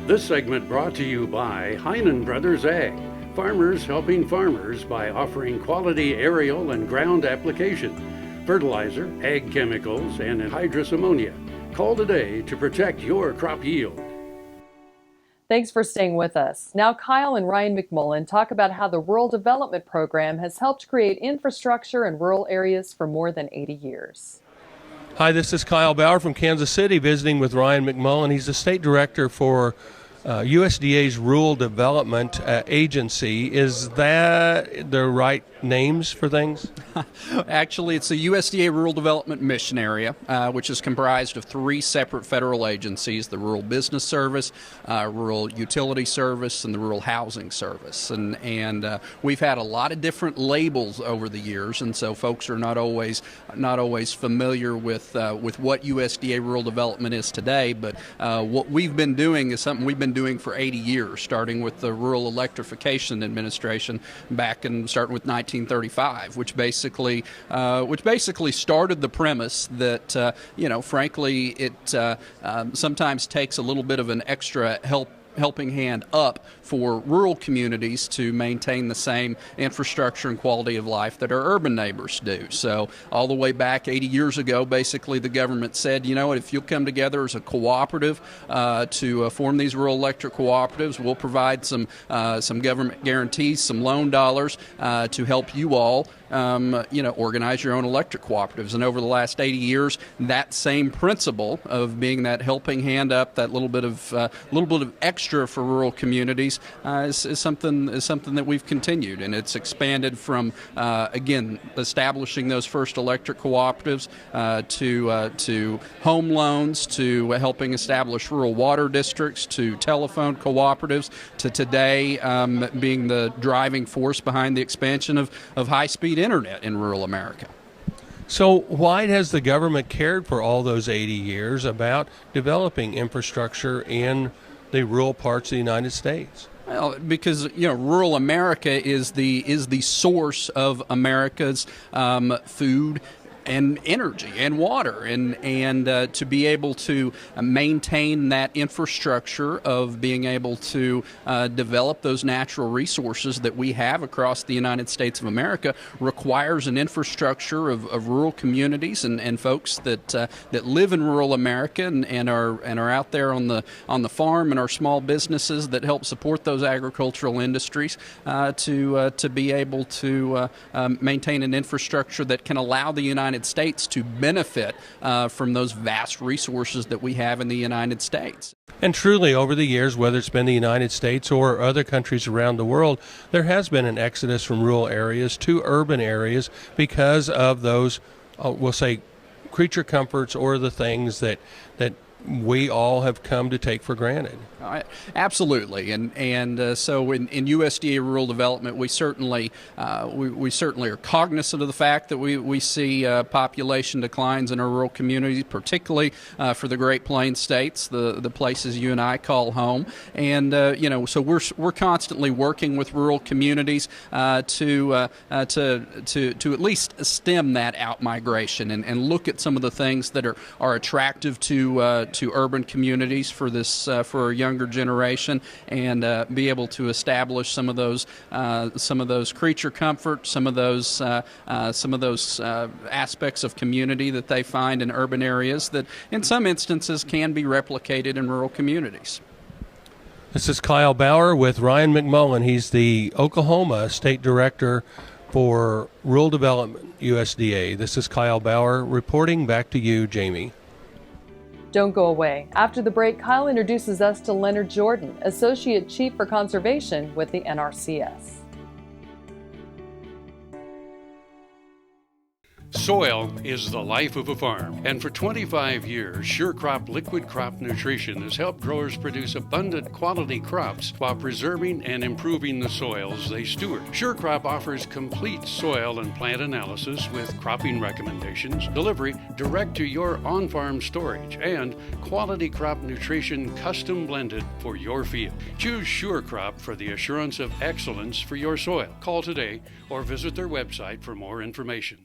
This segment brought to you by Heinen Brothers Ag, farmers helping farmers by offering quality aerial and ground application, fertilizer, ag chemicals, and anhydrous ammonia. Call today to protect your crop yield. Thanks for staying with us. Now Kyle and Ryan McMullen talk about how the Rural Development Program has helped create infrastructure in rural areas for more than 80 years. Hi, this is Kyle Bauer from Kansas City visiting with Ryan McMullen. He's the state director for USDA's Rural Development Agency. Is that the right names for things? Actually, it's the USDA Rural Development Missionaria, which is comprised of three separate federal agencies: the Rural Business Service, Rural Utility Service, and the Rural Housing Service. And we've had a lot of different labels over the years, and so folks are not always familiar with what USDA Rural Development is today. But what we've been doing is something we've been doing for 80 years, starting with the Rural Electrification Administration starting with 1935, which basically started the premise that frankly it sometimes takes a little bit of an extra helping hand up for rural communities to maintain the same infrastructure and quality of life that our urban neighbors do. So all the way back 80 years ago, basically the government said, you know what, if you'll come together as a cooperative to form these rural electric cooperatives, we'll provide some government guarantees, some loan dollars to help you all organize your own electric cooperatives. And over the last 80 years, that same principle of being that helping hand up, that little bit of extra for rural communities, is something that we've continued, and it's expanded from again establishing those first electric cooperatives to home loans, to helping establish rural water districts, to telephone cooperatives, to today being the driving force behind the expansion of high-speed internet in rural America. So why has the government cared for all those 80 years about developing infrastructure in the rural parts of the United States? Well, because rural America is the source of America's food and energy and water, and to be able to maintain that infrastructure of being able to develop those natural resources that we have across the United States of America requires an infrastructure of rural communities and folks that live in rural America and are out there on the farm, and our small businesses that help support those agricultural industries to be able to maintain an infrastructure that can allow the United States to benefit from those vast resources that we have in the United States. And truly, over the years, whether it's been the United States or other countries around the world, there has been an exodus from rural areas to urban areas because of those, we'll say, creature comforts or the things that we all have come to take for granted. Absolutely, and so in USDA Rural Development, we certainly are cognizant of the fact that we see population declines in our rural communities, particularly for the Great Plains states, the places you and I call home, and so we're constantly working with rural communities to at least stem that out migration and look at some of the things that are attractive to urban communities for our younger generation, and be able to establish some of those creature comfort, some of those aspects of community that they find in urban areas that in some instances can be replicated in rural communities. This is Kyle Bauer with Ryan McMullen. He's the Oklahoma State Director for Rural Development USDA. This is Kyle Bauer reporting. Back to you, Jamie. Don't go away. After the break, Kyle introduces us to Leonard Jordan, Associate Chief for Conservation with the NRCS. Soil is the life of a farm, and for 25 years, SureCrop Liquid Crop Nutrition has helped growers produce abundant quality crops while preserving and improving the soils they steward. SureCrop offers complete soil and plant analysis with cropping recommendations, delivery direct to your on-farm storage, and quality crop nutrition custom blended for your field. Choose SureCrop for the assurance of excellence for your soil. Call today or visit their website for more information.